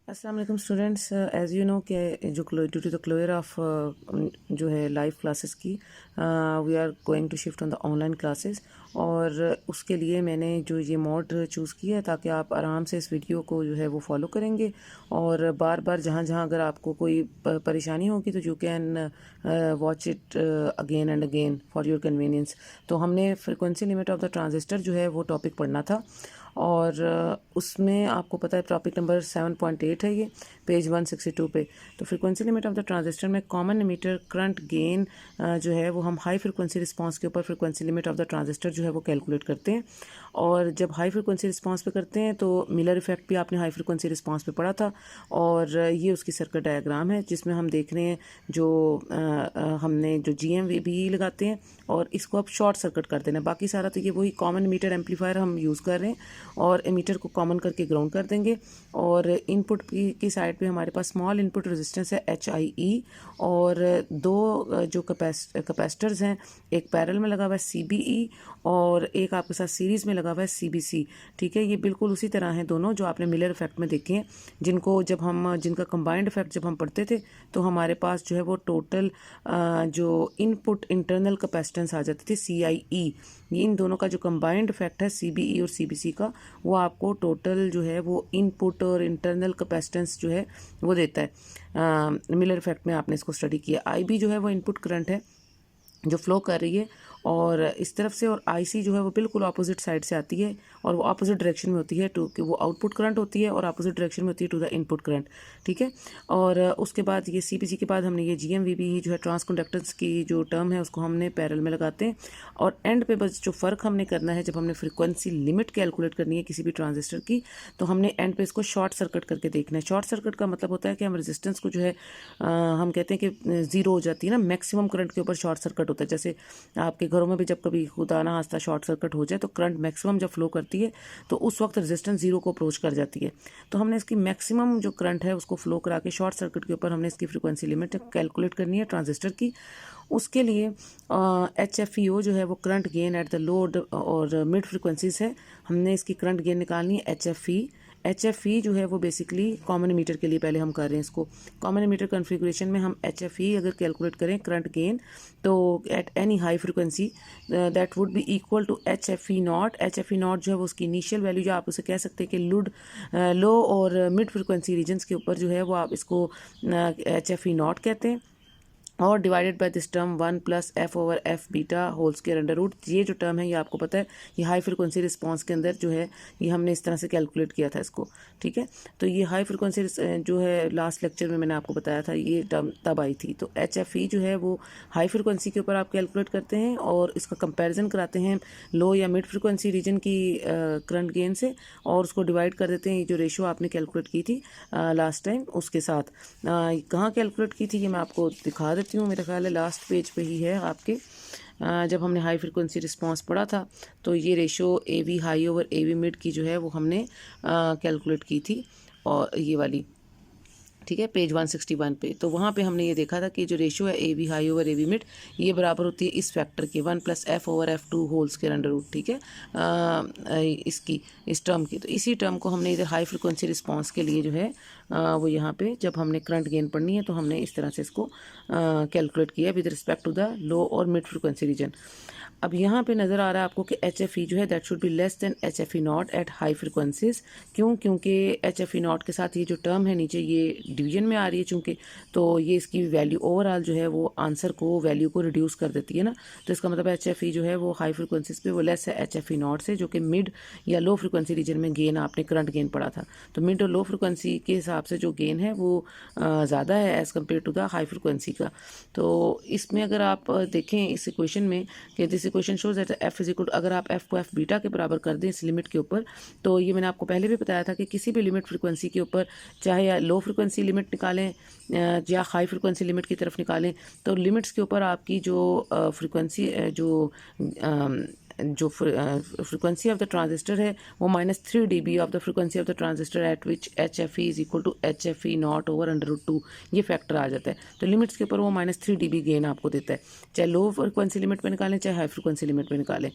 अस्सलाम वालेकुम students, as you know कि जो due to the closure of जो है लाइव क्लासेस की we are going to shift on the online classes. और उसके लिए मैंने जो ये मोड चूज़ किया है ताकि आप आराम से इस वीडियो को जो है वो फॉलो करेंगे और बार बार जहाँ जहाँ अगर आपको कोई परेशानी होगी तो you can watch it again and again for your convenience. तो हमने frequency limit of the transistor जो है वो टॉपिक पढ़ना था और उसमें आपको पता है टॉपिक नंबर 7.8 है, ये पेज 162 पे। तो frequency limit of the transistor में कॉमन एमिटर करंट गेन जो है वो हम हाई फ्रीक्वेंसी रिस्पांस के ऊपर frequency limit of the transistor जो है वो कैलकुलेट करते हैं। और जब हाई फ्रीक्वेंसी रिस्पांस पे करते हैं तो मिलर इफेक्ट भी आपने हाई फ्रीक्वेंसी रिस्पांस पे पढ़ा था और ये उसकी सर्किट डायग्राम है जिसमें हम देख रहे हैं जो हमने जो GMVB लगाते हैं और इसको अब शॉर्ट सर्किट कर देना। बाकी सारा तो ये वही कॉमन एमिटर एम्पलीफायर हम यूज़ कर रहे हैं और एमीटर को कॉमन करके ग्राउंड कर देंगे। और इनपुट की साइड पे हमारे पास स्मॉल इनपुट रेजिस्टेंस है HIE और दो जो कैपेसिटर्स हैं, एक पैरेलल में लगा हुआ है CBE और एक आपके साथ सीरीज़ में लगा हुआ है CBC। ठीक है, ये बिल्कुल उसी तरह हैं दोनों जो आपने मिलर इफेक्ट में देखे हैं, जिनका कंबाइंड इफेक्ट जब हम पढ़ते थे तो हमारे पास जो है वो टोटल जो इनपुट इंटरनल कैपेसिटेंस आ जाती थी CIE। ये इन दोनों का जो कंबाइंड इफेक्ट है CBE और CBC का, वो आपको टोटल जो है वो इनपुट और इंटरनल कैपेसिटेंस जो है वो देता है। मिलर इफेक्ट में आपने इसको स्टडी किया। IB जो है वो इनपुट करंट है जो फ्लो कर रही है और इस तरफ से, और IC जो है वो बिल्कुल अपोजिट साइड से आती है और वो अपोजिट डायरेक्शन में होती है टू कि वो आउटपुट करंट होती है और अपोजिट डायरेक्शन में होती है टू द इनपुट करंट। ठीक है, और उसके बाद ये CBC के बाद हमने ये GMVB जो है ट्रांस कंडक्टेंस की जो टर्म है उसको हमने पैरेलल में लगाते हैं। और एंड पे बस जो फ़र्क हमने करना है, जब हमने फ्रीक्वेंसी लिमिट कैलकुलेट करनी है किसी भी ट्रांजिस्टर की, तो हमने एंड पे इसको शॉर्ट सर्किट करके देखना है। शॉर्ट सर्किट का मतलब होता है कि हम रेजिस्टेंस को जो है हम कहते हैं कि ज़ीरो हो जाती है ना, मैक्सिमम करंट के ऊपर शॉर्ट सर्किट होता है। जैसे आपके घरों में भी जब कभी खुदा ना खास्ता शॉर्ट सर्किट हो जाए तो करंट मैक्सिमम जब फ्लो करती है तो उस वक्त रेजिस्टेंस जीरो को अप्रोच कर जाती है। तो हमने इसकी मैक्सिमम जो करंट है उसको फ्लो करा के शॉर्ट सर्किट के ऊपर हमने इसकी फ्रीक्वेंसी लिमिट कैलकुलेट करनी है ट्रांजिस्टर की। उसके लिए HFEO जो है वो current gain at the load और मिड फ्रीक्वेंसीज है, हमने इसकी करंट गेन निकालनी है HFE जो है वो बेसिकली कॉमन एमीटर के लिए पहले हम कर रहे हैं इसको। कॉमन एमीटर कॉन्फ़िगरेशन में हम HFE अगर कैलकुलेट करें करंट गेन तो at any high frequency that would be equal to HFE naught. HFE naught जो है वो उसकी इनिशियल वैल्यू, जो आप उसे कह सकते हैं कि लो और मिड फ्रीक्वेंसी रीजन्स के ऊपर जो है वो आप इसको HFE नॉट कहते हैं, और divided by this term 1 + f/f beta whole square under root. ये जो टर्म है ये आपको पता है, ये हाई फ्रिक्वेंसी रिस्पांस के अंदर जो है ये हमने इस तरह से कैलकुलेट किया था इसको। ठीक है, तो ये हाई फ्रिक्वेंसी जो है लास्ट लेक्चर में मैंने आपको बताया था ये टर्म तब आई थी। तो HFE जो है वो हाई फ्रिक्वेंसी के ऊपर आप कैलकुलेट करते हैं और इसका कंपेरिजन कराते हैं लो या मिड फ्रिक्वेंसी रीजन की करंट गेन से, और उसको डिवाइड कर देते हैं ये जो रेशो आपने कैलकुलेट की थी लास्ट टाइम उसके साथ। कहाँ कैलकुलेट की थी ये मैं आपको दिखा देती हूँ, मेरा ख्याल है लास्ट पेज पे ही है आपके। जब हमने हाई फ्रिक्वेंसी रिस्पांस पढ़ा था तो ये ratio AV high over AV mid की जो है वो हमने कैलकुलेट की थी, और ये वाली, ठीक है, पेज 161 पे। तो वहाँ पे हमने ये देखा था कि जो रेशो है AV high over AV mid ये बराबर होती है इस फैक्टर के 1 + f/f2 whole square under root. ठीक है, इसकी इस टर्म की। तो इसी टर्म को हमने इधर हाई फ्रिक्वेंसी रिस्पांस के लिए जो है वो यहाँ पे जब हमने करंट गेन पढ़नी है तो हमने इस तरह से इसको कैलकुलेट किया with respect to the low और मिड फ्रिक्वेंसी रीजन। अब यहाँ पे नज़र आ रहा है आपको कि HFE जो है that should be less than HFE not at high frequencies. क्यों? क्योंकि HFE नॉट के साथ ये जो टर्म है नीचे ये डिवीजन में आ रही है चूँकि, तो ये इसकी वैल्यू ओवरऑल जो है वो आंसर को वैल्यू को रिड्यूस कर देती है ना। तो इसका मतलब HFE जो है वो हाई फ्रिक्वेंसीज पे वो लेस है HFE नॉट से, जो कि मिड या लो फ्रिक्वेंसी रीजन में गेन आपने करंट गेन पढ़ा था। तो मिड और लो फ्रिक्वेंसी के हिसाब से जो गेन है वो ज़्यादा है as compare to the high frequency का। तो इसमें अगर आप देखें इस इक्वेशन में कि this equation shows that f is equal, अगर आप f को f बीटा के बराबर कर दें इस लिमिट के ऊपर, तो ये मैंने आपको पहले भी बताया था कि किसी भी लिमिट फ्रिक्वेंसी के ऊपर, चाहे या लो फ्रिक्वेंसी लिमिट निकालें या हाई फ्रिक्वेंसी लिमिट की तरफ निकालें, तो लिमिट्स के ऊपर आपकी जो फ्रिक्वेंसी जो जो फ्रिक्वेंसी ऑफ द ट्रांजिस्टर है वो -3 dB of the frequency of the transistor at which HFE is equal to HFE naught over √2, ये फैक्टर आ जाता है। तो लिमिट्स के ऊपर वो -3 dB गेन आपको देता है, चाहे लो फ्रिक्वेंसी लिमिट में निकालें चाहे हाई फ्रिक्वेंसी लिमिट में निकालें।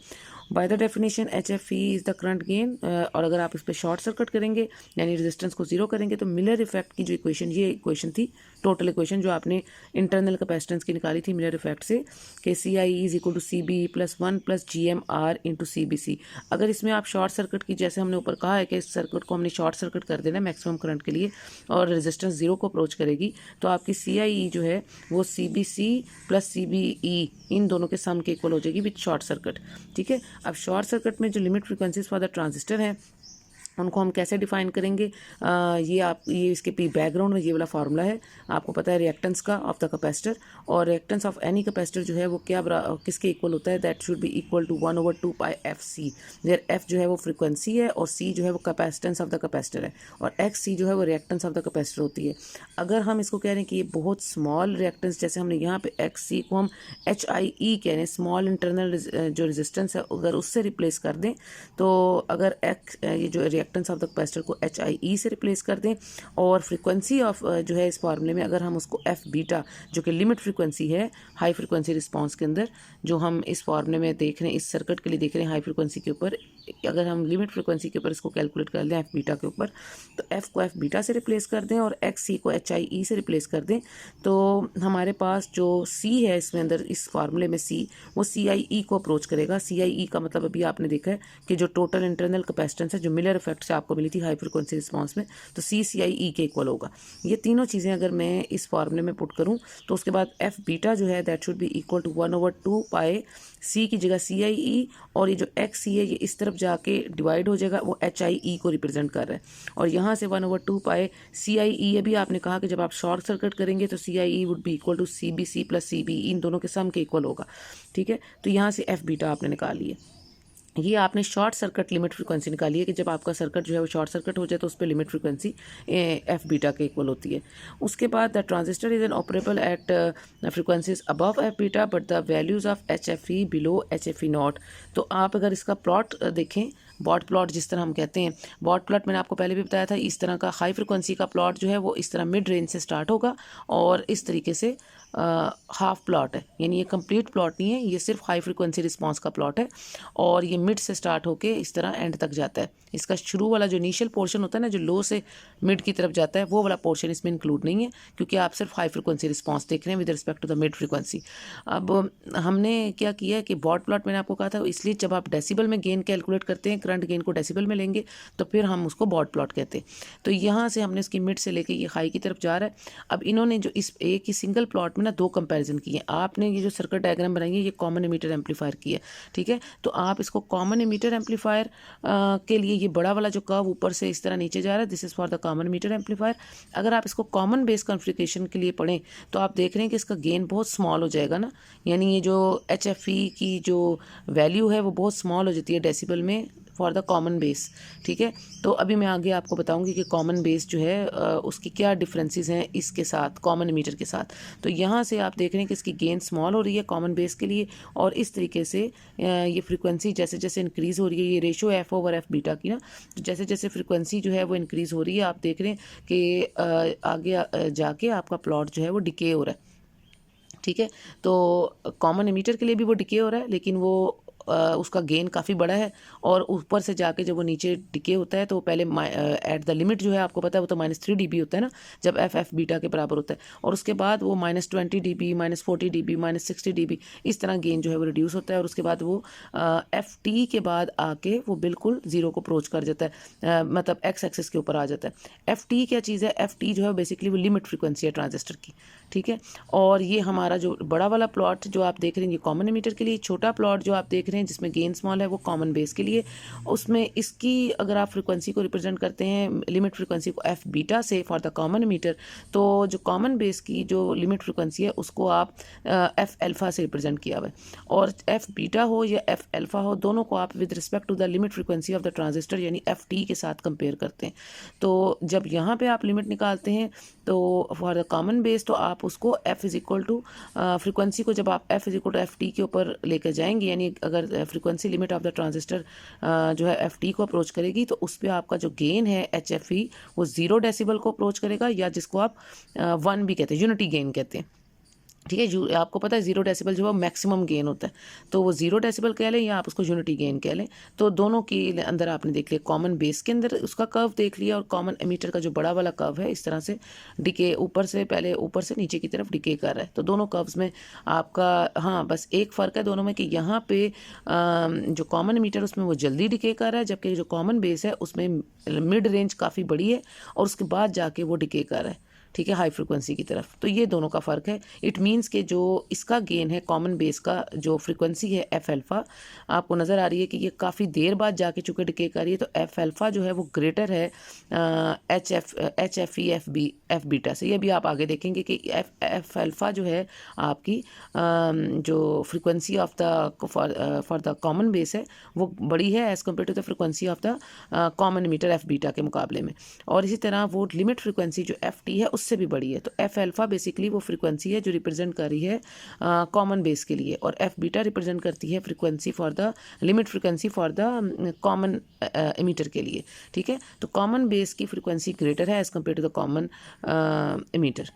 By the definition HFE is the current gain, और अगर आप इस पर शॉर्ट सर्किट करेंगे यानी रेजिस्टेंस को जीरो करेंगे तो मिलर इफेक्ट की जो इक्वेशन, ये इक्वेशन थी टोटल इक्वेशन जो आपने इंटरनल कैपेसिटेंस की निकाली थी मिलर इफेक्ट से, कि CIE is equal to CBE plus 1 plus GMR into CBC। अगर इसमें आप शॉर्ट सर्किट की, जैसे हमने ऊपर कहा है कि इस सर्किट को हमने शॉर्ट सर्किट कर देना मैक्सिमम करंट के लिए और रेजिस्टेंस जीरो को अप्रोच करेगी, तो आपकी CIE जो है वो CBC प्लस CBE इन दोनों के सम के इक्वल हो जाएगी विद शॉर्ट सर्किट। ठीक है, अब शॉर्ट सर्किट में जो limit frequencies for the transistor है उनको हम कैसे डिफाइन करेंगे, ये इसके बैकग्राउंड में ये वाला फार्मूला है, आपको पता है रिएक्टेंस का ऑफ द कैपेसिटर, और रिएक्टेंस ऑफ एनी कैपेसिटर जो है वो क्या किसके इक्वल होता है, that should be equal to 1/2 pi FC, where F जो है वो फ्रीक्वेंसी है और C जो है वो कैपेसिटेंस ऑफ द कैपेसिटर है और XC जो है वो रिएक्टेंस ऑफ द कैपेसिटर होती है। अगर हम इसको कह रहे हैं कि ये बहुत स्मॉल रिएक्टेंस, जैसे हमने यहाँ पे XC को हम HIE कह रहे हैं, स्मॉल इंटरनल जो रेजिस्टेंस है, अगर उससे रिप्लेस कर दें, तो अगर ये जो रिएक्टेंस ऑफ द कैपेसिटर को HIE से रिप्लेस कर दें और फ्रीक्वेंसी ऑफ जो है इस फार्मूले में अगर हम उसको F बीटा जो कि लिमिट फ्रीक्वेंसी है हाई फ्रीक्वेंसी रिस्पांस के अंदर, जो हम इस फार्मूले में देख रहे हैं, इस सर्किट के लिए देख रहे हैं हाई फ्रीक्वेंसी के ऊपर, अगर हम लिमिट फ्रीक्वेंसी के ऊपर इसको कैलकुलेट कर लें F बीटा के ऊपर, तो F को F बीटा से रिप्लेस कर दें और XC को HIE से रिप्लेस कर दें, तो हमारे पास जो C है इसमें अंदर इस फार्मूले में C वो CIE को अप्रोच करेगा। CIE का मतलब अभी आपने देखा है कि जो टोटल इंटरनल कैपेसिटेंस है जो मिलर इफेक्ट से आपको मिली थी हाई फ्रीक्वेंसी रिस्पांस में, तो CIE के इक्वल होगा। ये तीनों चीज़ें अगर मैं इस फार्मूले में पुट करूं तो उसके बाद F बीटा जो है that should be equal to 1/2 pi C की जगह CIE, और ये जो XC है ये इस तरफ जाके डिवाइड हो जाएगा, वो HIE को रिप्रेजेंट कर रहा है, और यहाँ से 1/2 पाई CIE, अभी आपने कहा कि जब आप शॉर्ट सर्किट करेंगे तो CIE would be equal to CBC plus CBE, इन दोनों के सम के इक्वल होगा। ठीक है, तो यहाँ से F बीटा आपने निकाल लिया, ये आपने शॉर्ट सर्किट लिमिट फ्रीक्वेंसी निकाली है कि जब आपका सर्किट जो है वो शॉर्ट सर्किट हो जाए तो उस पर लिमिट फ्रीक्वेंसी F बीटा के इक्वल होती है। उसके बाद the transistor is an operable at frequencies above F beta but the values of HFE below HFE naught. तो आप अगर इसका प्लॉट देखें, बॉट प्लॉट जिस तरह हम कहते हैं, बॉट प्लॉट मैंने आपको पहले भी बताया था, इस तरह का हाई फ्रिक्वेंसी का प्लॉट जो है वो इस तरह मिड रेंज से स्टार्ट होगा और इस तरीके से हाफ प्लॉट है, यानी ये कंप्लीट प्लॉट नहीं है, ये सिर्फ हाई फ्रिक्वेंसी रिस्पांस का प्लॉट है और ये मिड से स्टार्ट होके इस तरह एंड तक जाता है। इसका शुरू वाला जो इनिशियल पोर्शन होता है ना, जो लो से मिड की तरफ जाता है, वो वाला पोर्शन इसमें इंक्लूड नहीं है क्योंकि आप सिर्फ हाई फ्रिक्वेंसी रिस्पांस देख रहे हैं with respect to the mid frequency. अब हमने क्या किया कि बॉट प्लॉट मैंने आपको कहा था, इसलिए जब आप डेसिबल में गेन कैलकुलेट करते हैं, करंट गेन को डेसिबल में लेंगे तो फिर हम उसको बॉट प्लॉट कहते हैं। तो यहाँ से हमने इसकी मिड से लेके ये हाई की तरफ जा रहा है। अब इन्होंने जो इस एक ही सिंगल प्लॉट में ना दो कंपैरिजन किए, आपने ये जो सर्किट डायग्राम बनाई है ये कॉमन एमीटर एम्पलीफायर की है। ठीक है, तो आप इसको कॉमन एमीटर एम्पलीफायर के लिए ये बड़ा वाला जो कर्व ऊपर से इस तरह नीचे जा रहा है, this is for the common ammeter amplifier. अगर आप इसको कॉमन बेस कॉन्फ़िगरेशन के लिए पढ़ें तो आप देख रहे हैं कि इसका गेन बहुत स्मॉल हो जाएगा ना, यानी ये जो HFE की जो वैल्यू है वो बहुत स्मॉल हो जाती है डेसिबल में फॉर द कॉमन बेस। ठीक है, तो अभी मैं आगे आपको बताऊंगी कि कॉमन बेस जो है उसकी क्या डिफरेंसेस हैं इसके साथ, कॉमन एमीटर के साथ। तो यहाँ से आप देख रहे हैं कि इसकी गेन स्मॉल हो रही है कॉमन बेस के लिए, और इस तरीके से ये फ्रीक्वेंसी जैसे जैसे इंक्रीज़ हो रही है, ये रेशो F/F बीटा की ना, तो जैसे जैसे फ्रीक्वेंसी जो है वो इंक्रीज़ हो रही है, आप देख रहे हैं कि आगे जाके आपका प्लॉट जो है वो डिके हो रहा है। ठीक है, तो कॉमन एमीटर के लिए भी वो डिके हो रहा है, लेकिन वो उसका गेन काफ़ी बड़ा है, और ऊपर से जाके जब वो नीचे डिके होता है तो पहले एट द लिमिट जो है आपको पता है वो तो -3 dB होता है ना, जब F बीटा के बराबर होता है, और उसके बाद वो -20 dB, -40 dB, -60 dB इस तरह गेन जो है वो रिड्यूस होता है, और उसके बाद वो FT के बाद आके वो बिल्कुल ज़ीरो को अप्रोच कर जाता है, मतलब X एक्सिस के ऊपर आ जाता है। FT क्या चीज़ है, FT जो है बेसिकली वो लिमिट फ्रिक्वेंसी है ट्रांजिस्टर की। ठीक है, और ये हमारा जो बड़ा वाला प्लॉट जो आप देख रहे हैं ये कॉमन एमीटर के लिए, छोटा प्लॉट जो आप देख रहे हैं जिसमें गेन स्मॉल है वो कॉमन बेस के लिए। उसमें इसकी अगर आप फ्रीक्वेंसी को रिप्रेजेंट करते हैं, लिमिट फ्रीक्वेंसी को F बीटा से फॉर द कॉमन एमीटर, तो जो कॉमन बेस की जो लिमिट फ्रीक्वेंसी है उसको आप F अल्फा से रिप्रेजेंट किया हुआ है, और F बीटा हो या F अल्फा हो, दोनों को आप with respect to the limit frequency of the transistor यानी FT के साथ कंपेयर करते हैं। तो जब यहाँ पे आप लिमिट निकालते हैं तो फॉर द कॉमन बेस तो आप उसको F is equal to frequency को जब आप F is equal to FT के ऊपर लेकर जाएंगे, यानी अगर अगर frequency limit of the transistor जो है एफ टी को अप्रोच करेगी तो उस पर आपका जो गेन है एच एफ ई वो 0 डेसिबल को अप्रोच करेगा, या जिसको आप 1 भी कहते हैं, यूनिटी गेन कहते हैं। ठीक है, आपको पता है 0 डेसिबल जो है मैक्सिमम गेन होता है, तो वो 0 डेसिबल कह लें या आप उसको यूनिटी गेन कह लें। तो दोनों के अंदर आपने देख लिया, कॉमन बेस के अंदर उसका कर्व देख लिया, और कॉमन एमीटर का जो बड़ा वाला कर्व है इस तरह से डिके ऊपर से नीचे की तरफ डिके कर रहा है। तो दोनों कर्व्स में आपका हाँ बस एक फ़र्क है दोनों में कि यहाँ पे जो कॉमन एमीटर उसमें वो जल्दी डिके कर रहा है, जबकि जो कॉमन बेस है उसमें मिड रेंज काफ़ी बड़ी है और उसके बाद जाके वो डिके कर रहा है, ठीक है, हाई फ्रिक्वेंसी की तरफ। तो ये दोनों का फ़र्क है। इट मीन्स कि जो इसका गेन है कॉमन बेस का जो फ्रिक्वेंसी है एफ अल्फ़ा, आपको नज़र आ रही है कि ये काफ़ी देर बाद जाके चुके डिके कर रही है, तो एफ अल्फ़ा जो है वो ग्रेटर है H F E F beta से। ये भी आप आगे देखेंगे कि एफ अल्फ़ा जो है आपकी जो frequency of the for the common base है वो बड़ी है as compare to the frequency of the common meter F beta के मुकाबले में। और इसी तरह वो लिमिट फ्रिक्वेंसी जो एफ टी है उससे भी बड़ी है। तो एफ अल्फ़ा बेसिकली वो फ्रिक्वेंसी है जो रिप्रेजेंट कर रही है कॉमन बेस के लिए, और एफ बीटा रिप्रेजेंट करती है frequency for the limit frequency for the common emitter के लिए। ठीक है, तो कॉमन बेस की फ्रिक्वेंसी ग्रेटर है as compare to the common emitter.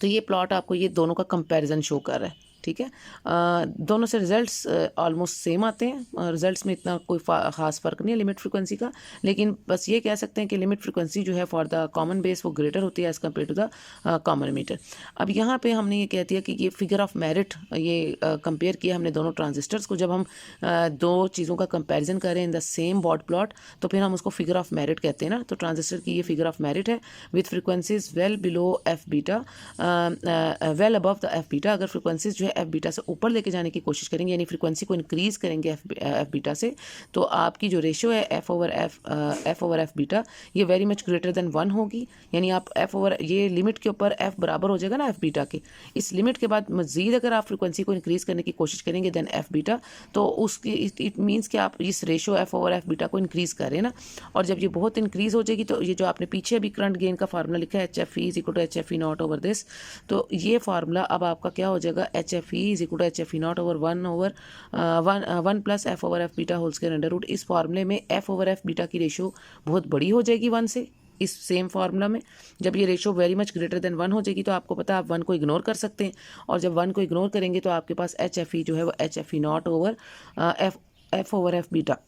तो ये प्लॉट आपको ये दोनों का कंपैरिजन शो कर रहा है। ठीक है, दोनों से रिजल्ट्स ऑलमोस्ट सेम आते हैं, रिजल्ट्स में इतना कोई ख़ास फ़र्क नहीं है लिमिट फ्रिक्वेंसी का, लेकिन बस ये कह सकते हैं कि लिमिट फ्रिक्वेंसी जो है फॉर द कॉमन बेस वो ग्रेटर होती है as compare to the common meter. अब यहाँ पे हमने ये कह दिया कि ये फिगर ऑफ मेरिट, ये कंपेयर किया हमने दोनों ट्रांजिस्टर्स को। जब हम दो चीज़ों का कंपेरिजन करें in the same bode plot तो फिर हम उसको फिगर ऑफ मेरिट कहते हैं ना। तो ट्रांजिस्टर की ये फिगर ऑफ मेरिट है with frequencies well below F beta, well above the F beta. अगर फ्रिक्वेंसीज जो है एफ बीटा से ऊपर लेके जाने की कोशिश करेंगे, यानी फ्रिक्वेंसी को इंक्रीज करेंगे एफ बीटा से, तो आपकी जो रेशियो है एफ ओवर एफ बीटा ये वेरी मच ग्रेटर देन 1 होगी। यानी आप एफ ओवर ये लिमिट के ऊपर एफ बराबर हो जाएगा ना एफ बीटा के, इस लिमिट के बाद मजीद अगर आप फ्रिक्वेंसी को इंक्रीज करने की कोशिश करेंगे देन एफ बीटा, तो उसकी इट मीन्स कि आप इस ratio F over F beta को इंक्रीज कर रहे हैं ना। और जब ये बहुत इंक्रीज हो जाएगी तो ये जो आपने पीछे अभी करंट गेन का फार्मूला लिखा है H F E is equal to H F E not over this, तो ये फार्मूला अब आपका क्या हो जाएगा, H F E is equal to H F E not over one plus F over F beta whole square under root. इस फार्मूले में एफ ओवर एफ बीटा की रेशियो बहुत बड़ी हो जाएगी 1 से। इस सेम फार्मूला में जब ये ratio very much greater than 1 हो जाएगी तो आपको पता है आप 1 को इग्नोर कर सकते हैं, और जब 1 को इग्नोर करेंगे तो आपके पास एच एफ ई जो है वो H F E not over F over F beta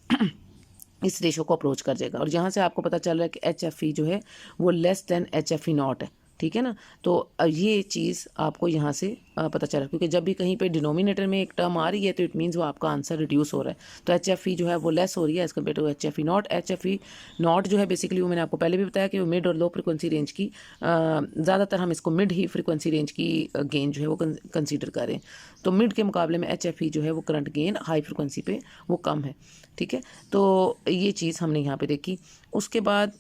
इस रेशो को अप्रोच कर जाएगा। और यहाँ से आपको पता चल रहा है कि एच एफ ई जो है वो less than H F E not है। ठीक है ना, तो ये चीज़ आपको यहाँ से पता चला, क्योंकि जब भी कहीं पे डिनोमिनेटर में एक टर्म आ रही है तो इट मीन्स वो आपका आंसर रिड्यूस हो रहा है। तो एच एफ ई जो है वो लेस हो रही है as compare to H F E not. H F E not जो है बेसिकली वो मैंने आपको पहले भी बताया कि वो मिड और लो फ्रिक्वेंसी रेंज की, ज़्यादातर हम इसको मिड ही फ्रिक्वेंसी रेंज की गेन जो है वो कंसीडर करें। तो मिड के मुकाबले में एच एफ ई जो है वो करंट गेन हाई फ्रिक्वेंसी पे वो कम है। ठीक है, तो ये चीज़ हमने यहाँ पे देखी। उसके बाद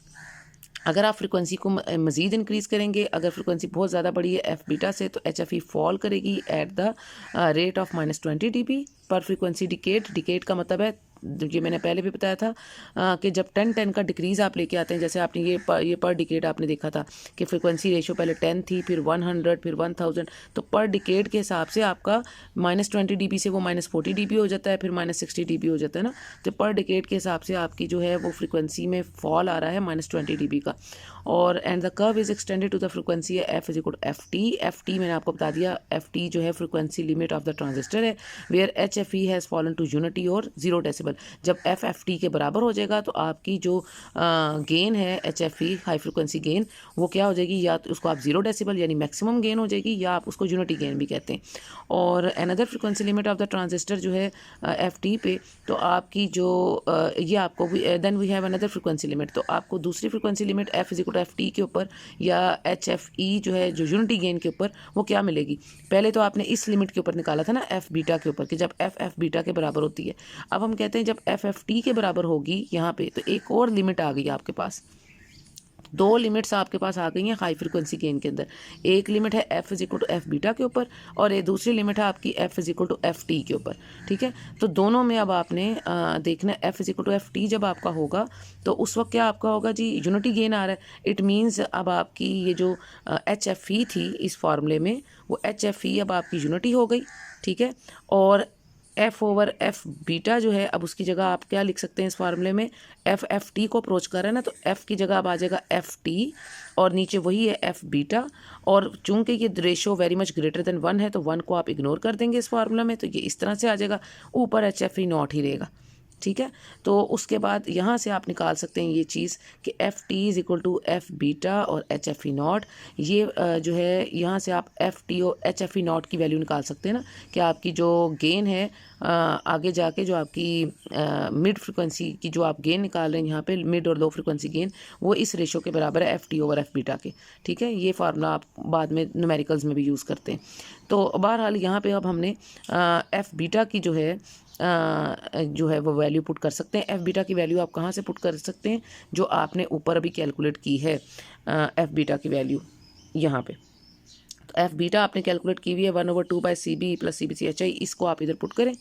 अगर आप फ्रिक्वेंसी को मज़ीद इंक्रीज़ करेंगे, अगर फ्रिक्वेंसी बहुत ज़्यादा बड़ी है एफ बीटा से, तो एच एफ ई फॉल करेगी at the rate of -20 dB पर फ्रिक्वेंसी डिकेट का मतलब है, ये मैंने पहले भी बताया था कि जब 10 का डिक्रीज़ आप लेके आते हैं, जैसे आपने ये पर डिकेट आपने देखा था कि फ्रिक्वेंसी रेशियो पहले 10 थी, फिर 100, फिर 1000, तो पर डिकेट के हिसाब से आपका -20 dB से वो -40 dB हो जाता है, फिर -60 dB हो जाता है ना। तो पर डिकेट के हिसाब से आपकी जो है वो फ्रिक्वेंसी में फॉल आ रहा है -20 dB का। और and the curve is extended to the frequency है F is equal to F T. F T मैंने आपको बता दिया, एफ टी जो है frequency limit of the transistor है where H F E has fallen to unity और 0 decibel. जब एफ एफ टी के बराबर हो जाएगा तो आपकी जो गेन है एच एफ ई हाई फ्रिक्वेंसी गेन वो क्या हो जाएगी, या तो उसको आप 0 डेसिबल यानी मैक्सिमम गेन हो जाएगी, या आप उसको यूनिटी गेन भी कहते हैं। और another frequency limit of the transistor जो है एफ टी पे, तो आपकी जो ये आपको then we have another frequency limit, तो आपको दूसरी frequency limit F is equal to F T के ऊपर या एच एफ ई जो है जो यूनिटी गेन के ऊपर वो क्या मिलेगी। पहले तो आपने इस लिमिट के ऊपर निकाला था ना एफ बीटा के ऊपर कि जब एफ बीटा के बराबर होती है। अब हम कहते हैं जब एफ टी के बराबर होगी यहाँ पे, तो एक और लिमिट आ गई आपके पास, 2 लिमिट्स आपके पास आ गई हैं हाई फ्रिक्वेंसी गेन के अंदर। एक लिमिट है F is equal to F beta के ऊपर, और एक दूसरी लिमिट है आपकी F is equal to F T के ऊपर। ठीक है, तो दोनों में अब आपने देखना F is equal to F T जब आपका होगा तो उस वक्त क्या आपका होगा जी, यूनिटी गेन आ रहा है। इट मीन्स अब आपकी ये जो एच एफ ई थी इस फार्मूले में, वो एच एफ ई अब आपकी यूनिटी हो गई। ठीक है, और एफ ओवर एफ बीटा जो है, अब उसकी जगह आप क्या लिख सकते हैं इस फार्मूले में, एफ टी को अप्रोच कर रहा है ना, तो एफ की जगह अब आ जाएगा एफ टी और नीचे वही है एफ बीटा, और चूंकि ये ratio very much greater than 1 है तो 1 को आप इग्नोर कर देंगे इस फार्मूला में, तो ये इस तरह से आ जाएगा, ऊपर एच एफ ई नॉट ही रहेगा। ठीक है, तो उसके बाद यहाँ से आप निकाल सकते हैं ये चीज़ कि F T is equal to F beta और एच एफ ई नॉट, ये जो है यहाँ से आप एफ टी और एच एफ ई नॉट की वैल्यू निकाल सकते हैं ना, कि आपकी जो गेन है आगे जाके जो आपकी मिड फ्रिक्वेंसी की जो आप गेन निकाल रहे हैं यहाँ पे, मिड और लो फ्रिक्वेंसी गेन, वो इस रेशो के बराबर है F T over F beta के। ठीक है, ये फार्मूला आप बाद में न्यूमेरिकल्स में भी यूज़ करते हैं। तो बहरहाल यहाँ पे अब हमने एफ बीटा की जो है वो वैल्यू पुट कर सकते हैं। एफ बीटा की वैल्यू आप कहाँ से पुट कर सकते हैं, जो आपने ऊपर अभी कैलकुलेट की है एफ बीटा की वैल्यू यहाँ पे, तो एफ बीटा आपने कैलकुलेट की हुई है 1/2/CB प्लस CBCHI, इसको आप इधर पुट करें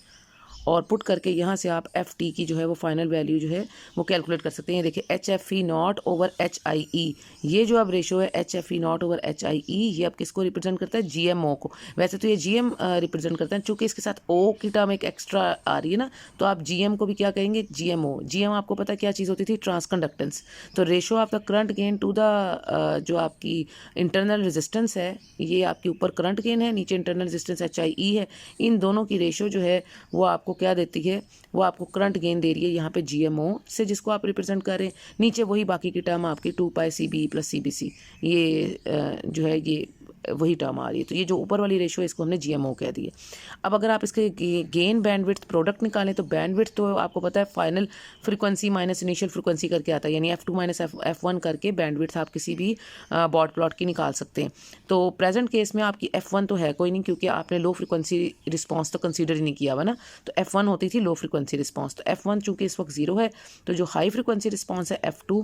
और पुट करके यहाँ से आप एफ टी की जो है वो फाइनल वैल्यू जो है वो कैलकुलेट कर सकते हैं। देखिए H F E not over H I E, ये जो अब रेशो है H F E not over H I E, ये अब किसको रिप्रेजेंट करता है, जी एम ओ को। वैसे तो ये जी एम रिप्रेजेंट करता है, चूँकि इसके साथ ओ की टर्म एक एक्स्ट्रा आ रही है ना, तो आप जी एम को भी क्या कहेंगे, G M O. G M आपको पता है क्या चीज़ होती थी, ट्रांसकंडक्टेंस। तो ratio of the current gain to the जो आपकी इंटरनल रेजिस्टेंस है, ये आपके ऊपर करंट गेन है, नीचे इंटरनल रेजिस्टेंस एच आई ई है, इन दोनों की रेशो जो है वो आपको क्या देती है, वो आपको करंट गेन दे रही है यहाँ पे जीएमओ से, जिसको आप रिप्रेजेंट कर रहे हैं। नीचे वही बाकी की टर्म आपकी 2πCB प्लस CBC, ये जो है ये वही टर्म आ रही है। तो ये जो ऊपर वाली रेशो है इसको हमने जीएमओ कह दी है। अब अगर आप इसके गेन बैंडविड्थ प्रोडक्ट निकालें तो बैंडविड्थ तो आपको पता है final frequency minus initial frequency करके आता है, यानी F2 माइनस F1 करके बैंडविड्थ आप किसी भी बॉड प्लॉट की निकाल सकते हैं। तो प्रेजेंट केस में आपकी F1 तो है कोई नहीं, क्योंकि आपने लो फ्रीक्वेंसी रिस्पॉन्स तो कंसीडर ही नहीं किया हुआ ना, तो F1 होती थी लो फ्रीक्वेंसी रिस्पॉन्स। तो F1 चूँकि इस वक्त 0 है, तो जो हाई फ्रीक्वेंसी रिस्पॉन्स है F2,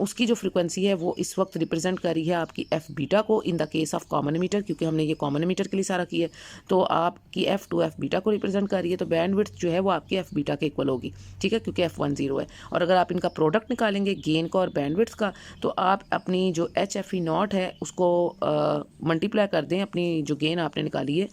उसकी जो फ्रीक्वेंसी है वो इस वक्त रिप्रेजेंट कर रही है आपकी F बीटा को in the case of common ammeter, क्योंकि हमने ये कॉमन एमीटर के लिए सारा किया है। तो आपकी F2 F बीटा को रिप्रेजेंट कर रही है, तो बैंडविड्थ जो है वो आपकी F बीटा के इक्वल होगी। ठीक है, क्योंकि F1 0 है। और अगर आप इनका प्रोडक्ट निकालेंगे गेन का और बैंडविड्थ का, तो आप अपनी जो एच एफ ई नॉट है उसको मल्टीप्लाई कर दें, अपनी जो गेन आपने निकाली है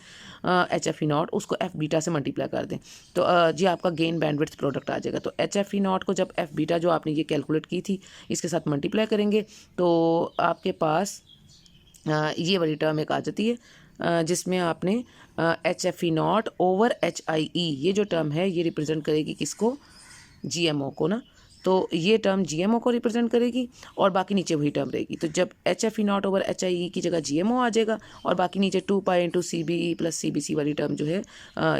एच एफ ई नॉट, उसको एफ बीटा से मल्टीप्लाई कर दें, तो जी आपका गेन बैंडविड्थ प्रोडक्ट आ जाएगा। तो एच एफ ई नॉट को जब एफ बीटा जो आपने ये कैलकुलेट की थी इसके साथ मल्टीप्लाई करेंगे, तो आपके पास ये वाली टर्म एक आ जाती है, जिसमें आपने H F E not over H I E, ये जो टर्म है ये रिप्रेजेंट करेगी किसको, जी एम ओ को ना। तो ये टर्म जी एम ओ को रिप्रेजेंट करेगी और बाकी नीचे वही टर्म रहेगी। तो जब H F E not over H I E की जगह जी एम ओ आ जाएगा और बाकी नीचे 2π/CBE प्लस CBC वाली टर्म जो है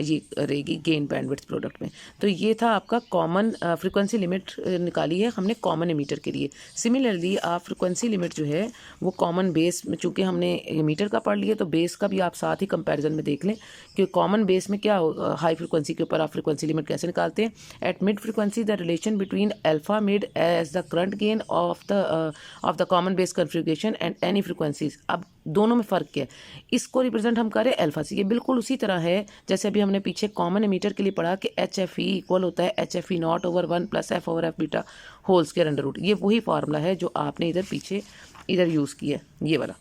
ये रहेगी गेन बैंडविड्थ प्रोडक्ट में। तो ये था आपका कॉमन फ्रिक्वेंसी लिमिट निकाली है हमने कॉमन एमीटर के लिए। सिमिलरली आप फ्रिक्वेंसी लिमिट जो है वो कॉमन बेस में, चूँकि हमने एमीटर का पढ़ लिया तो बेस का भी आप साथ ही कंपेरिजन में देख लें कि कॉमन बेस में क्या हाई फ्रिक्वेंसी के ऊपर आप फ्रिक्वेंसी लिमिट कैसे निकालते हैं। At mid frequency the relation between alpha mid age the current gain of the common base configuration and any frequencies. अब दोनों में फ़र्क क्या है, इसको रिप्रेजेंट हम करें अल्फा से, ये बिल्कुल उसी तरह है जैसे अभी हमने पीछे कॉमन एमीटर के लिए पढ़ा कि एच एफ ई इक्वल होता है H F E not over 1 plus F over F beta whole square under root. ये वही फार्मूला है जो आपने इधर पीछे इधर यूज़ किया है ये वाला।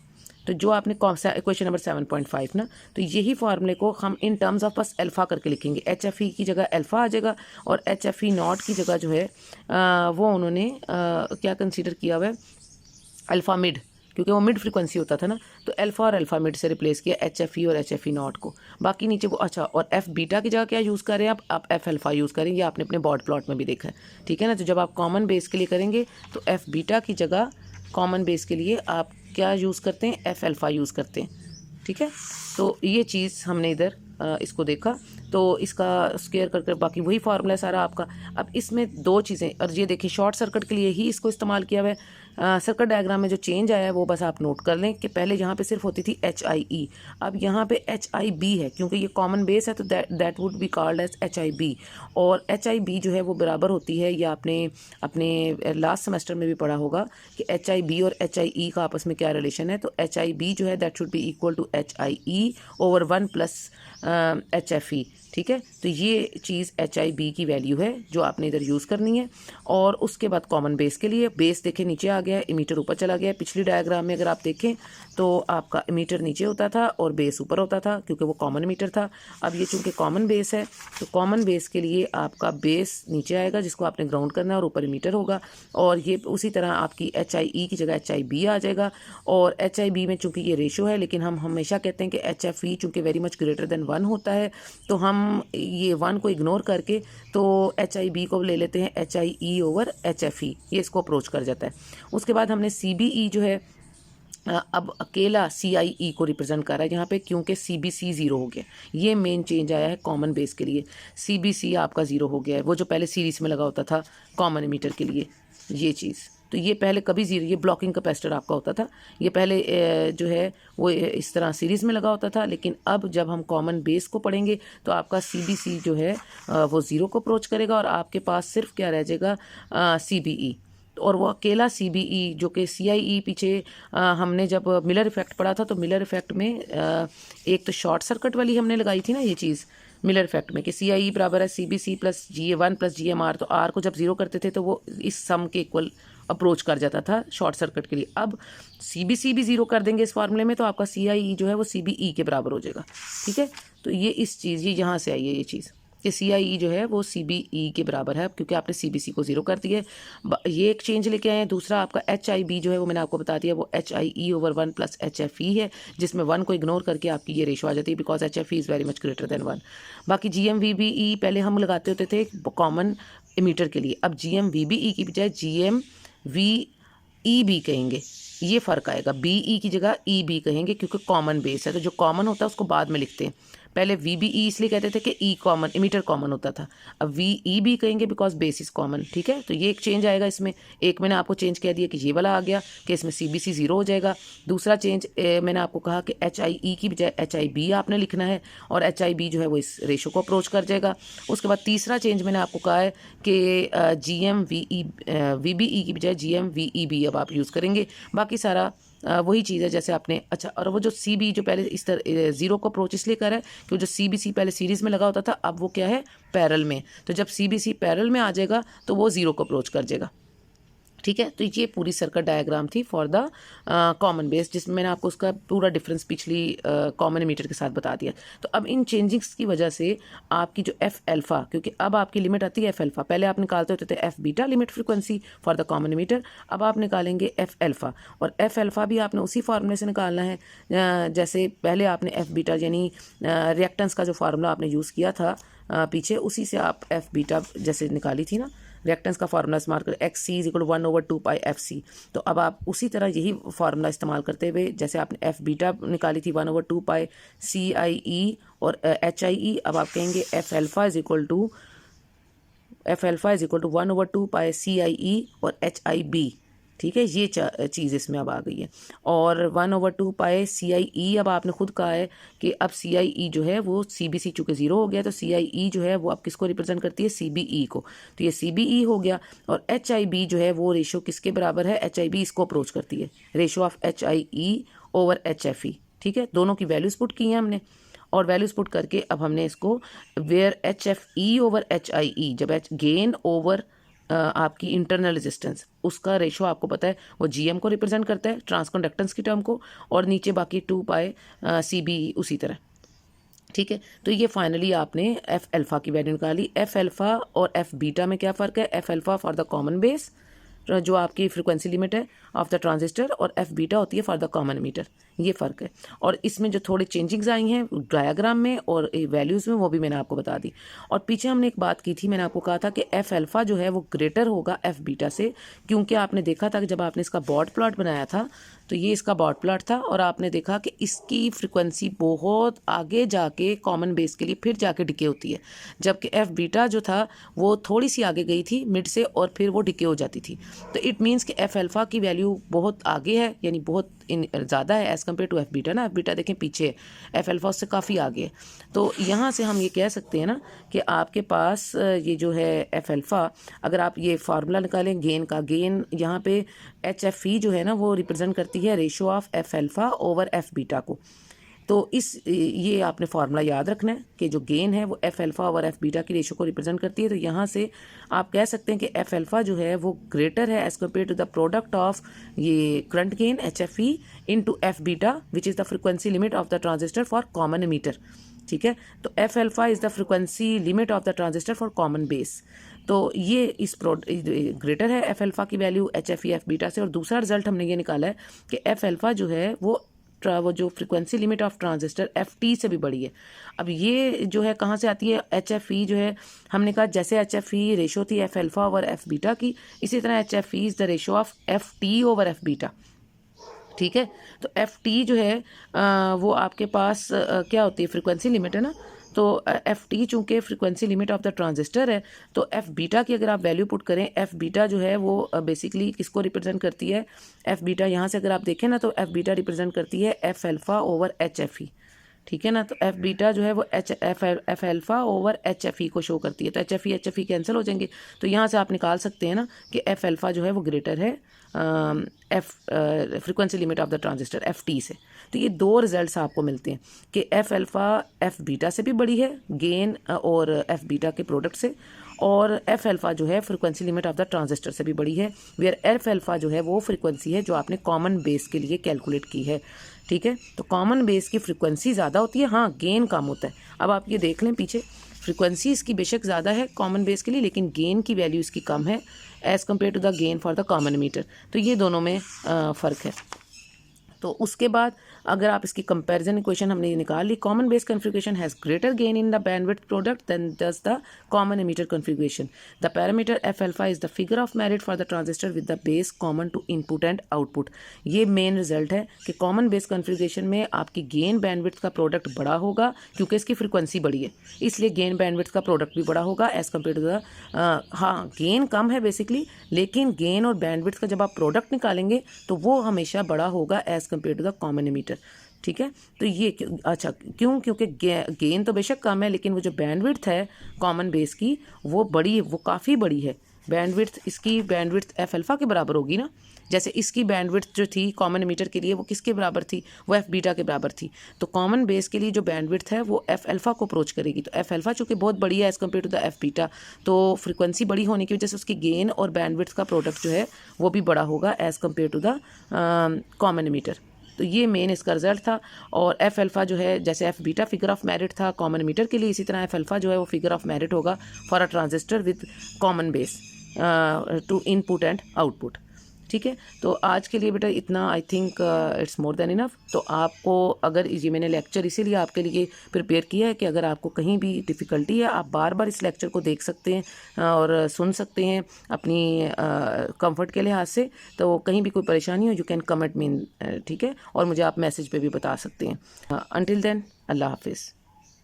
तो जो आपने क्वेश्चन नंबर 7.5 ना, तो यही फार्मूले को हम इन टर्म्स ऑफ बस अल्फ़ा करके लिखेंगे। एच एफ ई की जगह अल्फ़ा आ जाएगा और एच एफ ई नॉट की जगह जो है वो उन्होंने क्या कंसीडर किया हुआ है, अल्फ़ा मिड, क्योंकि वो मिड फ्रीक्वेंसी होता था ना, तो अल्फ़ा और अल्फ़ा मिड से रिप्लेस किया एच एफ ई और एच एफ ई नॉट को। बाकी नीचे वो अच्छा, और एफ बीटा की जगह क्या यूज़ करें आप एफ अल्फ़ा यूज़ करें, ये आपने अपने बॉड प्लॉट में भी देखा है। ठीक है ना, तो जब आप कॉमन बेस के लिए करेंगे तो एफ बीटा की जगह कॉमन बेस के लिए आप क्या यूज़ करते हैं, एफ अल्फ़ा यूज़ करते हैं। ठीक है, तो ये चीज़ हमने इधर इसको देखा, तो इसका स्क्वायर करके बाकी वही फार्मूला है सारा आपका। अब इसमें दो चीज़ें, और ये देखिए शॉर्ट सर्किट के लिए ही इसको इस्तेमाल किया हुआ है। सर्किट डायग्राम में जो चेंज आया है वो बस आप नोट कर लें कि पहले यहाँ पे सिर्फ होती थी एच आई ई, अब यहाँ पे एच आई बी है, क्योंकि ये कॉमन बेस है तो that would be called as H I B. और एच आई बी जो है वो बराबर होती है, या आपने अपने लास्ट सेमेस्टर में भी पढ़ा होगा कि एच आई बी और एच आई ई का आपस में क्या रिलेशन है। तो एच आई बी जो है that should be equal to H I E over 1 plus H F E. ठीक है। तो ये चीज़ HIB की वैल्यू है जो आपने इधर यूज़ करनी है। और उसके बाद कॉमन बेस के लिए, बेस देखें नीचे आ गया है, इमीटर ऊपर चला गया है। पिछली डायग्राम में अगर आप देखें तो आपका इमीटर नीचे होता था और बेस ऊपर होता था क्योंकि वो कॉमन इमीटर था। अब ये चूँकि कॉमन बेस है तो कॉमन बेस के लिए आपका बेस नीचे आएगा जिसको आपने ग्राउंड करना है और ऊपर इमीटर होगा। और ये उसी तरह आपकी HIE की जगह HIB आ जाएगा। और HIB में चूँकि ये रेशो है, लेकिन हम हमेशा कहते हैं कि HFE चूँकि वेरी मच ग्रेटर देन 1 होता है तो हम ये 1 को इग्नोर करके तो HIB को ले लेते हैं HIE ओवर HFE, ये इसको अप्रोच कर जाता है। उसके बाद हमने CBE जो है अब अकेला CIE को रिप्रेजेंट कर रहा है यहाँ पे क्योंकि CBC 0 हो गया। ये मेन चेंज आया है कॉमन बेस के लिए। CBC आपका 0 हो गया है, वो जो पहले सीरीज में लगा होता था कॉमन एमीटर के लिए ये चीज़। तो ये पहले कभी 0, ये ब्लॉकिंग कैपेसिटर आपका होता था, ये पहले जो है वो इस तरह सीरीज़ में लगा होता था। लेकिन अब जब हम कॉमन बेस को पढ़ेंगे तो आपका CBC जो है वो 0 को अप्रोच करेगा और आपके पास सिर्फ क्या रह जाएगा CBE। और वो अकेला CBE जो कि CIE पीछे हमने जब मिलर इफ़ेक्ट पढ़ा था तो मिलर इफ़ेक्ट में एक तो शॉर्ट सर्किट वाली हमने लगाई थी ना ये चीज़ मिलर इफेक्ट में कि CIE बराबर है CBC plus GA1 plus GMR। तो R को जब 0 करते थे तो वो इस सम के इक्वल अप्रोच कर जाता था शॉर्ट सर्किट के लिए। अब CBC भी 0 कर देंगे इस फार्मूले में तो आपका CIE जो है वो CBE के बराबर हो जाएगा। ठीक है, तो ये इस चीज़ ये यहाँ से आई है ये चीज़ कि CIE जो है वो CBE के बराबर है क्योंकि आपने CBC को 0 कर दिया है। ये एक चेंज लेके आए हैं। दूसरा आपका HIB जो है वो मैंने आपको बता दिया वो HIE ओवर 1 प्लस HFE है जिसमें 1 को इग्नोर करके आपकी ये रेशो आ जाती है because HFE is very much greater than 1। बाकी GMVBE पहले हम लगाते होते थे कॉमन एमीटर के लिए, अब GMVBE की बजाय GMVEB कहेंगे, ये फ़र्क आएगा। BE की जगह EB कहेंगे क्योंकि कॉमन बेस है तो जो कॉमन होता है उसको बाद में लिखते हैं। पहले VBE इसलिए कहते थे कि E कॉमन एमीटर कॉमन होता था, अब VEB कहेंगे बिकॉज बेस इज कॉमन। ठीक है, तो ये एक चेंज आएगा इसमें। एक मैंने आपको चेंज कह दिया कि ये वाला आ गया कि इसमें CBC 0 हो जाएगा। दूसरा चेंज मैंने आपको कहा कि HIE की बजाय HIB आपने लिखना है और HIB जो है वो इस रेशो को अप्रोच कर जाएगा। उसके बाद तीसरा चेंज मैंने आपको कहा है कि VBE की बजाय GMVEB अब आप यूज़ करेंगे। बाकी सारा वही चीज़ है जैसे आपने अच्छा। और वो जो CB जो पहले इस तरह 0 को अप्रोच इसलिए कर रहा है कि जो CBC पहले सीरीज़ में लगा होता था अब वो क्या है पैरेलल में। तो जब CBC पैरेलल में आ जाएगा तो वो 0 को अप्रोच कर जाएगा। ठीक है, तो ये पूरी सर्किट डायग्राम थी फॉर द कॉमन बेस जिसमें मैंने आपको उसका पूरा डिफरेंस पिछली कॉमन एमीटर के साथ बता दिया। तो अब इन चेंजिंग्स की वजह से आपकी जो F अल्फ़ा, क्योंकि अब आपकी लिमिट आती है F अल्फ़ा, पहले आप निकालते होते थे F beta limit frequency for the common ammeter, अब आप निकालेंगे F अल्फ़ा। और F अल्फ़ा भी आपने उसी फार्मूले से निकालना है जैसे पहले आपने F बीटा यानी रिएक्टेंस का जो फार्मूला आपने यूज़ किया था पीछे, उसी से आप F बीटा जैसे निकाली थी ना रिएक्टेंस का फार्मूला इस्तेमाल कर XC = 1/2πfc। तो अब आप उसी तरह यही फार्मूला इस्तेमाल करते हुए जैसे आपने F बीटा निकाली थी 1/2πCIE और HIE, अब आप कहेंगे F अल्फ़ा = 1/2πCIE और HIB। ठीक है, ये चीज़ इसमें अब आ गई है। और 1/2πCIE अब आपने खुद कहा है कि अब CIE जो है वो CBC चूँकि 0 हो गया तो CIE जो है वो अब किसको रिप्रेजेंट करती है CBE को, तो ये CBE हो गया। और HIB जो है वो रेशो किसके बराबर है, HIB इसको अप्रोच करती है, ratio of HIE over HFE। ठीक है, दोनों की वैल्यूज़ पुट की हैं हमने और वैल्यूज पुट करके अब हमने इसको वेयर HFE ओवर HIE जब गेन ओवर आपकी इंटरनल रेजिस्टेंस उसका रेशो आपको पता है वो GM को रिप्रेजेंट करता है ट्रांसकंडक्टेंस की टर्म को, और नीचे बाकी 2π CBE उसी तरह। ठीक है, तो ये फाइनली आपने F अल्फ़ा की वैल्यू निकाली। F अल्फ़ा और F बीटा में क्या फ़र्क है, F alpha for the common base जो आपकी फ्रीक्वेंसी लिमिट है ऑफ द ट्रांजिस्टर, और F बीटा होती है फॉर द कॉमन मीटर, ये फ़र्क है। और इसमें जो थोड़े चेंजिंग्स आई हैं डायग्राम में और वैल्यूज़ में वो भी मैंने आपको बता दी। और पीछे हमने एक बात की थी, मैंने आपको कहा था कि F अल्फ़ा जो है वो ग्रेटर होगा F बीटा से, क्योंकि आपने देखा था कि जब आपने इसका बॉड प्लॉट बनाया था तो ये इसका बॉड प्लॉट था और आपने देखा कि इसकी फ्रिक्वेंसी बहुत आगे जाके कॉमन बेस के लिए फिर जाके डिके होती है, जबकि F बीटा जो था वो थोड़ी सी आगे गई थी मिड से और फिर वो डिके हो जाती थी। तो इट मीन्स कि F अल्फ़ा की वैल्यू बहुत आगे है, यानी बहुत ज़्यादा है as compare to F beta ना। F बीटा देखें पीछे है, F अल्फ़ा उससे काफ़ी आगे है। तो यहाँ से हम ये कह सकते हैं ना कि आपके पास ये जो है F अल्फ़ा, अगर आप ये फार्मूला निकालें गेन का, गेन यहाँ पे HFE जो है ना वो रिप्रेजेंट करती है ratio of F alpha over F beta को। तो ये आपने फार्मूला याद रखना है कि जो गेन है वो एफ अल्फ़ा और एफ बीटा की रेशो को रिप्रेजेंट करती है। तो यहाँ से आप कह सकते हैं कि एफ अल्फ़ा जो है वो ग्रेटर है as compared to the product of ये current gain H F E into F beta which is the frequency limit of the transistor for common emitter. ठीक है, तो F alpha is the frequency limit of the transistor for common base. तो ये is greater है F alpha की value H F E F beta से। और दूसरा रिजल्ट हमने ये निकाला है कि एफ अल्फ़ा जो है वो जो frequency limit of transistor F T से भी बड़ी है। अब ये जो है कहाँ से आती है, एच एफ ई जो है हमने कहा जैसे एच एफ ई रेशो थी F alpha over F beta की, इसी तरह H F E is the ratio of F T over F beta. ठीक है, तो एफ टी जो है वो आपके पास क्या होती है, फ्रिक्वेंसी लिमिट है ना। तो एफ टी चूँकि frequency limit of the transistor है, तो एफ बीटा की अगर आप वैल्यू पुट करें, एफ बीटा जो है वो बेसिकली किसको रिप्रेजेंट करती है, एफ बीटा यहाँ से अगर आप देखें ना तो एफ बीटा रिप्रेजेंट करती है F alpha over H F E. ठीक है ना, तो एफ बीटा जो है वो F alpha over H F ई को शो करती है। तो एच एफ ई कैंसिल हो जाएंगे, तो यहाँ से आप निकाल सकते हैं ना कि एफ अल्फ़ा जो है वो ग्रेटर है F frequency limit of the transistor F T से। तो ये दो रिजल्ट्स आपको मिलते हैं कि एफ अल्फ़ा एफ बीटा से भी बड़ी है गेन और एफ बीटा के प्रोडक्ट से, और एफ अल्फ़ा जो है frequency limit of the transistor से भी बड़ी है। वेयर एफ अल्फ़ा जो है वो फ्रिक्वेंसी है जो आपने कॉमन बेस के लिए कैलकुलेट की है। ठीक है, तो कॉमन बेस की फ्रिक्वेंसी ज़्यादा होती है, हाँ गेन कम होता है। अब आप ये देख लें पीछे, फ्रिक्वेंसी इसकी बेशक ज़्यादा है कॉमन बेस के लिए, लेकिन गेन की वैल्यू इसकी कम है as compare to the gain for the common emitter. तो ये दोनों में फ़र्क है। तो उसके बाद अगर आप इसकी कंपैरिजन इक्वेशन हमने ये निकाल ली, common base configuration has greater gain in the bandwidth product than does the common emitter configuration. The parameter F alpha is the figure of merit for the transistor with the base common to input and output. ये main result है कि common base configuration में आपकी gain bandwidth का product बड़ा होगा क्योंकि इसकी फ्रिक्वेंसी बड़ी है, इसलिए गेन बैंडविड्थ का प्रोडक्ट भी बड़ा होगा एज़ कम्पेयर टू द हाँ गेन कम है बेसिकली, लेकिन गेन और बैंडविड्थ का जब आप प्रोडक्ट निकालेंगे तो वो हमेशा बड़ा होगा as compare to the common emitter. ठीक है, तो ये अच्छा क्यों, क्योंकि गेन तो बेशक कम है लेकिन वो जो बैंडविड्थ है कॉमन बेस की वो बड़ी, वो काफ़ी बड़ी है। बैंडविड्थ इसकी बैंडविड्थ एफ अल्फ़ा के बराबर होगी ना, जैसे इसकी बैंडविड्थ जो थी कॉमन एमीटर के लिए वो किसके बराबर थी, वो एफ बीटा के बराबर थी। तो कॉमन बेस के लिए जो बैंडविड्थ है वो एफ अल्फ़ा को अप्रोच करेगी। तो एफ अल्फ़ा चूँकि बहुत बड़ी है as compare to the F beta, तो फ्रिक्वेंसी बड़ी होने की वजह से उसकी गेन और बैंडविड्थ का प्रोडक्ट जो है वो भी बड़ा होगा as compare to the common emitter. तो ये मेन इसका रिजल्ट था। और एफ अल्फ़ा जो है जैसे F beta figure of merit था कॉमन एमीटर के लिए, इसी तरह एफ अल्फ़ा जो है वो फिगर ऑफ मेरिट होगा for a transistor with common base to input and output. ठीक है, तो आज के लिए बेटा इतना, I think it's more than enough. तो आपको अगर ये मैंने लेक्चर इसीलिए आपके लिए प्रिपेयर किया है कि अगर आपको कहीं भी डिफ़िकल्टी है आप बार बार इस लेक्चर को देख सकते हैं और सुन सकते हैं अपनी कंफर्ट के लिहाज से। तो कहीं भी कोई परेशानी हो यू कैन कमेंट मी, ठीक है, और मुझे आप मैसेज पे भी बता सकते हैं। अंटिल देन अल्लाह हाफिज़।